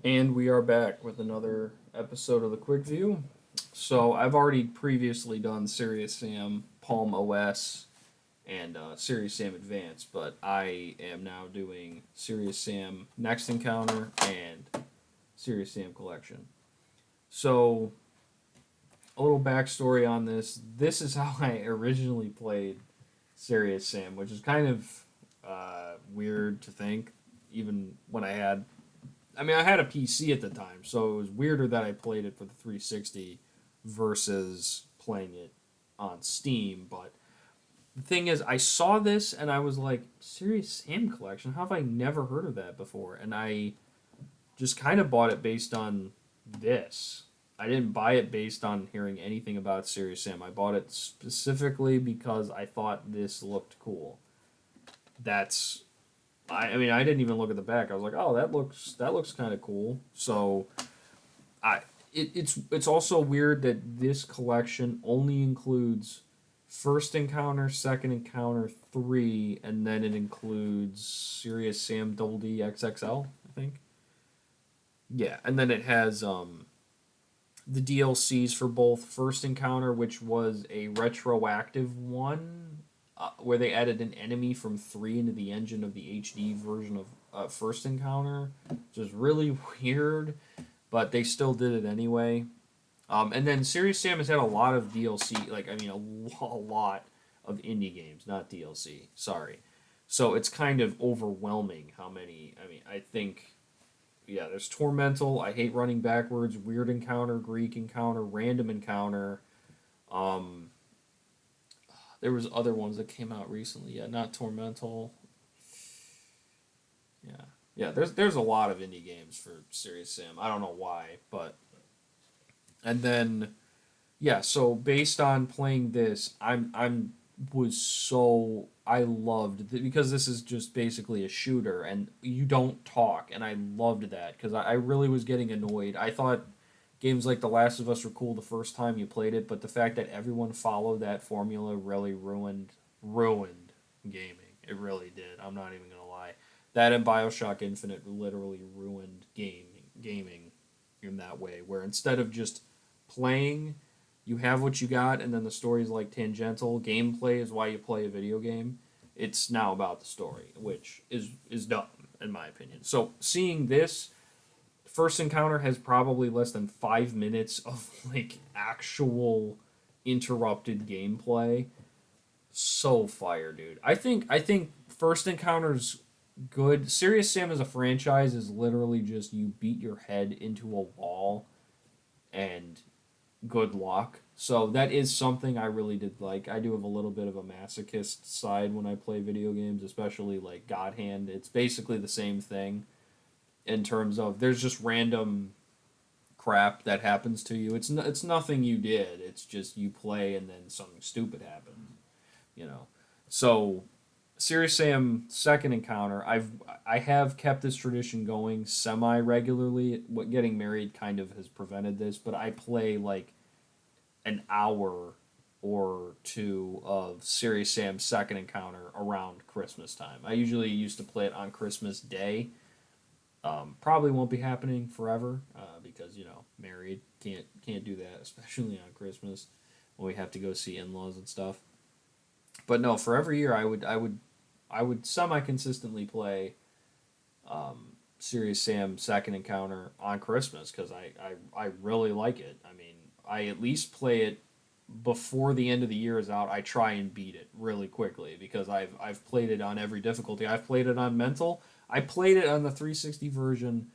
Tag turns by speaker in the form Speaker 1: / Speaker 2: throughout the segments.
Speaker 1: And we are back with another episode of the Quickview. So I've already previously done Serious Sam, Palm OS, and Serious Sam Advanced, but I am now doing Serious Sam Next Encounter and Serious Sam Collection. So a little backstory on this. This is how I originally played Serious Sam, which is kind of weird to think, even when I had a PC at the time, so it was weirder that I played it for the 360 versus playing it on Steam. But the thing is, I saw this and I was like, Serious Sam Collection? How have I never heard of that before? And I just kind of bought it based on this. I didn't buy it based on hearing anything about Serious Sam. I bought it specifically because I thought this looked cool. That's I mean, I didn't even look at the back. I was like, "Oh, that looks kind of cool." So, I it's also weird that this collection only includes first encounter, second encounter, three, and then it includes Serious Sam Double D XXL, I think. Yeah, and then it has the DLCs for both first encounter, which was a retroactive one, where they added an enemy from three into the engine of the HD version of first encounter, which is really weird, but they still did it anyway. And then Serious Sam has had a lot of DLC, a lot of indie games, not DLC. Sorry. So it's kind of overwhelming how many. I mean, I think yeah, there's Tormental. I hate running backwards. Weird Encounter, Greek Encounter, Random Encounter. Um, there was other ones that came out recently. Yeah, not Tormental. Yeah, yeah. There's a lot of indie games for Serious Sam. I don't know why, but and then yeah. So based on playing this, I'm was so I loved because this is just basically a shooter and you don't talk, and I loved that because I really was getting annoyed. I thought games like The Last of Us were cool the first time you played it, but the fact that everyone followed that formula really ruined gaming. It really did. I'm not even gonna lie. That and Bioshock Infinite literally ruined gaming in that way, where instead of just playing, you have what you got, and then the story's like tangential. Gameplay is why you play a video game. It's now about the story, which is dumb in my opinion. So seeing this first encounter has probably less than 5 minutes of like actual interrupted gameplay. So fire, dude. I think first encounter's good. Serious Sam as a franchise is literally just you beat your head into a wall and good luck. So that is something I really did like. I do have a little bit of a masochist side when I play video games, especially like God Hand. It's basically the same thing in terms of there's just random crap that happens to you. It's nothing you did. It's just you play and then something stupid happens. You know. So Serious Sam second encounter, I have kept this tradition going semi regularly. What getting married kind of has prevented this, but I play like an hour or two of Serious Sam's second encounter around Christmas time. I usually used to play it on Christmas Day. Probably won't be happening forever because married can't do that, especially on Christmas when we have to go see in laws and stuff. But no, for every year I would semi consistently play Serious Sam second encounter on Christmas because I really like it. I mean, I at least play it before the end of the year is out. I try and beat it really quickly because I've played it on every difficulty. I've played it on mental. I played it on the 360 version,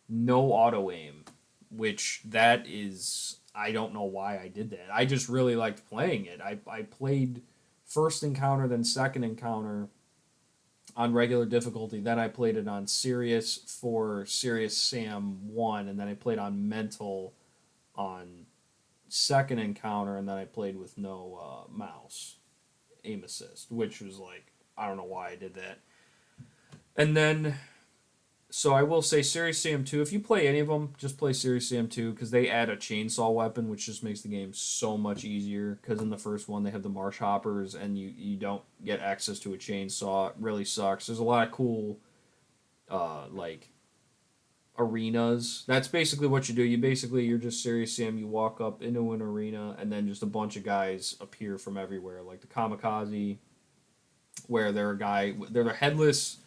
Speaker 1: no auto aim, which that is I don't know why I did that. I just really liked playing it. I played first encounter then second encounter on regular difficulty. Then I played it on serious for Serious Sam 1, and then I played on mental on second encounter, and then I played with no mouse aim assist, which was like, I don't know why I did that. And then, so I will say Serious Sam 2, if you play any of them, just play Serious Sam 2 because they add a chainsaw weapon, which just makes the game so much easier. Because in the first one, they have the marsh hoppers, and you don't get access to a chainsaw. It really sucks. There's a lot of cool, like, arenas. That's basically what you do. You're just Serious Sam. You walk up into an arena, and then just a bunch of guys appear from everywhere, like the Kamikaze, where they're the headless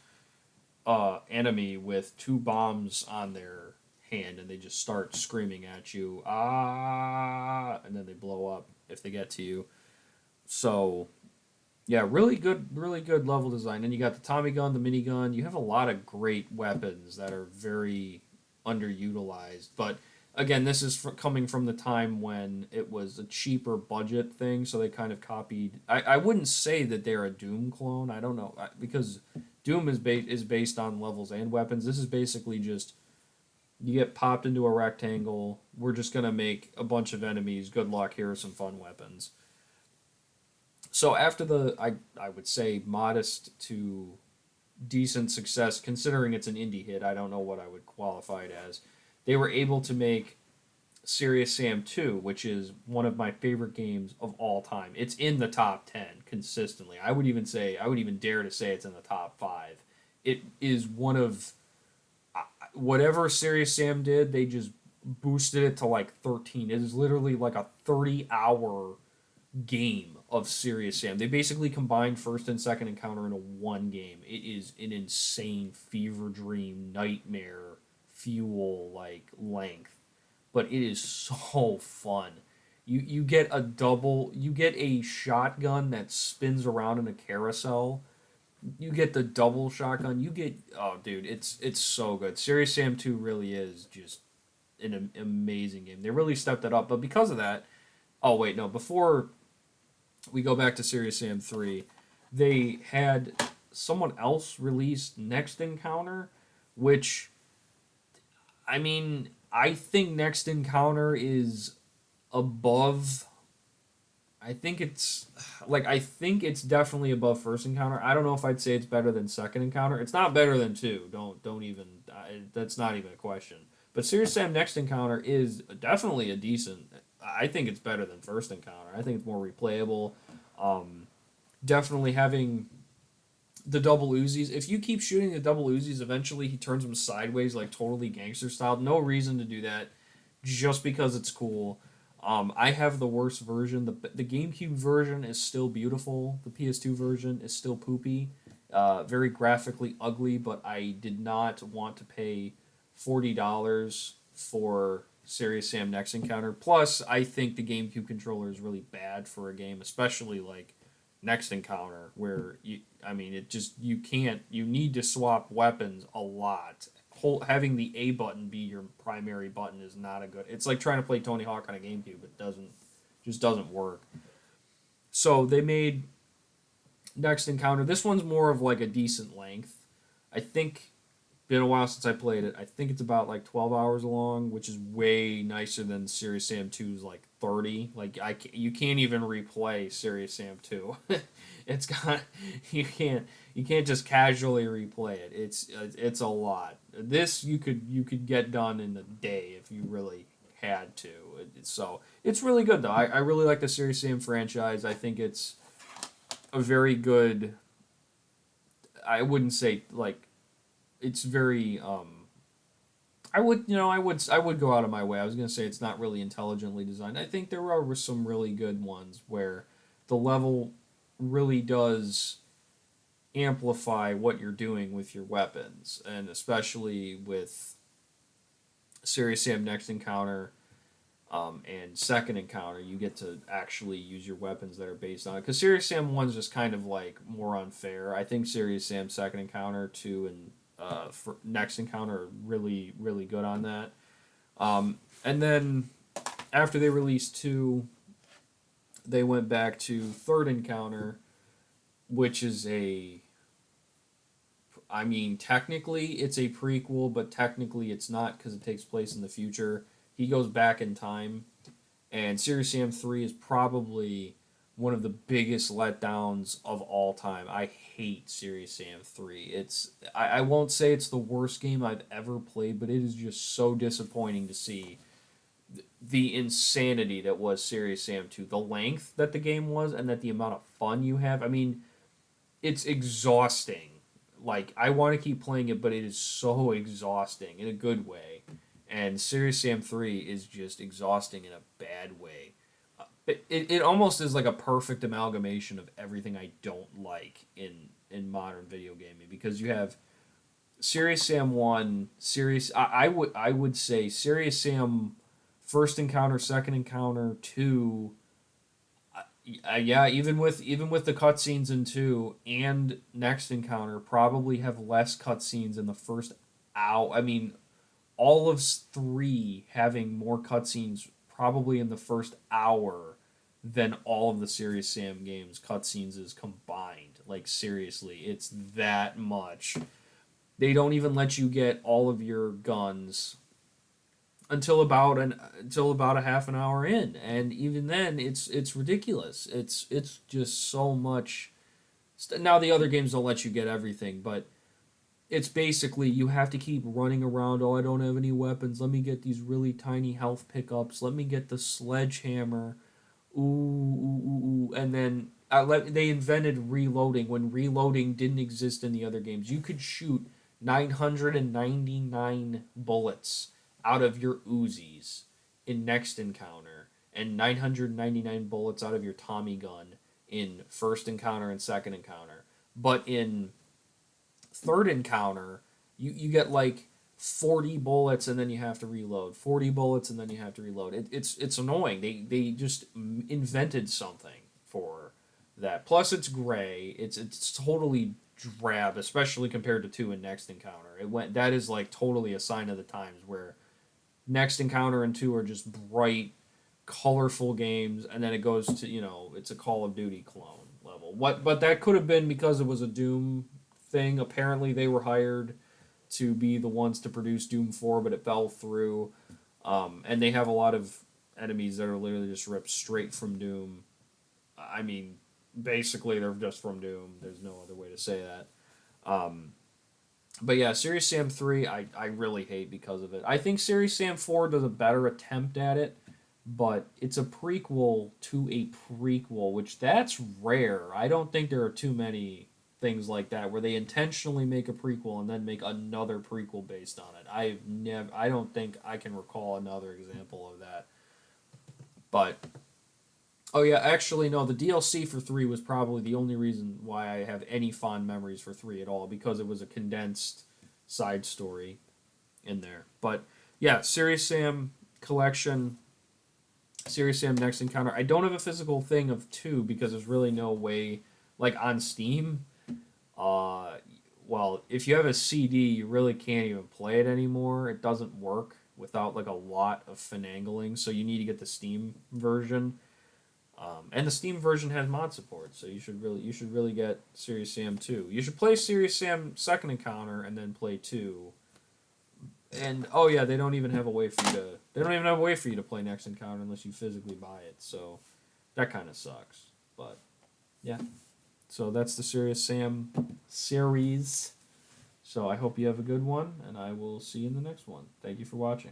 Speaker 1: enemy with two bombs on their hand, and they just start screaming at you, and then they blow up if they get to you. So yeah, really good level design. And you got the Tommy gun, the minigun. You have a lot of great weapons that are very underutilized. But again, this is coming from the time when it was a cheaper budget thing, so they kind of copied. I wouldn't say that they're a Doom clone. I don't know because Doom is based on levels and weapons. This is basically just you get popped into a rectangle. We're just gonna make a bunch of enemies. Good luck. Here are some fun weapons. So after I would say modest to decent success, considering it's an indie hit, I don't know what I would qualify it as. They were able to make Serious Sam 2, which is one of my favorite games of all time. It's in the top 10 consistently. I would even dare to say it's in the top 5. It is one of whatever Serious Sam did, they just boosted it to like 13. It is literally like a 30-hour game of Serious Sam. They basically combined first and second encounter into one game. It is an insane fever dream nightmare fuel like length, but it is so fun. You get a shotgun that spins around in a carousel. You get the double shotgun. You get oh dude, it's so good. Serious Sam 2 really is just an amazing game. They really stepped it up, but because of that, oh wait, no, before we go back to Serious Sam 3, they had someone else release Next Encounter, which, I mean, I think Next Encounter is above. I think it's definitely above First Encounter. I don't know if I'd say it's better than Second Encounter. It's not better than 2. Don't even. That's not even a question. But Serious Sam Next Encounter is definitely a decent. I think it's better than First Encounter. I think it's more replayable. Um, Definitely having the double Uzis. If you keep shooting the double Uzis, eventually he turns them sideways, like totally gangster style. No reason to do that, just because it's cool. I have the worst version. The GameCube version is still beautiful. The PS2 version is still poopy, very graphically ugly. But I did not want to pay $40 for Serious Sam Next Encounter. Plus, I think the GameCube controller is really bad for a game, especially like Next Encounter, where I mean, it just you can't. You need to swap weapons a lot. Having the A button be your primary button is not a good. It's like trying to play Tony Hawk on a GameCube. It doesn't work. So they made Next Encounter. This one's more of like a decent length. I think been a while since I played it. I think it's about like 12 hours long, which is way nicer than Serious Sam 2's like 30. Like you can't even replay Serious Sam 2. It's got you can't just casually replay it. It's a lot. This you could get done in a day if you really had to. So it's really good though. I really like the Serious Sam franchise. I think it's a very good. I wouldn't say like it's very I would go out of my way. I was going to say it's not really intelligently designed. I think there are some really good ones where the level really does amplify what you're doing with your weapons, and especially with Serious Sam Next Encounter and Second Encounter, you get to actually use your weapons that are based on it. Because Serious Sam 1's just kind of like more unfair. I think Serious Sam Second Encounter 2 and for Next Encounter are really, really good on that. And then after they released 2, they went back to Third Encounter, which is I mean, technically it's a prequel, but technically it's not because it takes place in the future. He goes back in time, and Serious Sam 3 is probably one of the biggest letdowns of all time. I hate Serious Sam 3. I won't say it's the worst game I've ever played, but it is just so disappointing to see the insanity that was Serious Sam 2. The length that the game was, and that the amount of fun you have. I mean, it's exhausting like I want to keep playing it, but it is so exhausting in a good way. And Serious Sam 3 is just exhausting in a bad way. It almost is like a perfect amalgamation of everything I don't like in modern video gaming, because you have Serious Sam 1, I would say Serious Sam first encounter, second encounter, 2, yeah, even with the cutscenes in 2 and next encounter probably have less cutscenes in the first hour. I mean, all of 3 having more cutscenes probably in the first hour than all of the Serious Sam games cutscenes is combined. Like seriously, it's that much. They don't even let you get all of your guns until about a half an hour in, and even then it's ridiculous. It's just so much. Now the other games don't let you get everything, but it's basically you have to keep running around. Oh, I don't have any weapons. Let me get these really tiny health pickups. Let me get the sledgehammer. Ooh, ooh, ooh, ooh. And then they invented reloading when reloading didn't exist in the other games. You could shoot 999 bullets out of your Uzis in next encounter, and 999 bullets out of your Tommy gun in first encounter and second encounter. But in third encounter, you get like 40 bullets and then you have to reload. 40 bullets and then you have to reload. It's annoying. They just invented something for that. Plus it's gray. It's totally drab, especially compared to 2 and next encounter. That is like totally a sign of the times, where next encounter and 2 are just bright, colorful games, and then it goes to, it's a Call of Duty clone level. But that could have been because it was a Doom thing. Apparently they were hired to be the ones to produce Doom 4, but it fell through. And they have a lot of enemies that are literally just ripped straight from Doom. I mean, basically they're just from Doom. There's no other way to say that. But yeah, Serious Sam 3, I really hate because of it. I think Serious Sam 4 does a better attempt at it, but it's a prequel to a prequel, which that's rare. I don't think there are too many things like that where they intentionally make a prequel and then make another prequel based on it. I don't think I can recall another example of that. But oh yeah, actually no, the DLC for 3 was probably the only reason why I have any fond memories for 3 at all, because it was a condensed side story in there. But yeah, Serious Sam collection, Serious Sam Next Encounter. I don't have a physical thing of 2 because there's really no way, like on Steam. Uh, well, if you have a CD, you really can't even play it anymore. It doesn't work without like a lot of finagling, so you need to get the Steam version. And the Steam version has mod support, so you should really get Serious Sam 2. You should play Serious Sam Second Encounter and then play 2. And oh yeah, they don't even have a way for you to play Next Encounter unless you physically buy it. So that kind of sucks. But yeah. So that's the Serious Sam series. So I hope you have a good one, and I will see you in the next one. Thank you for watching.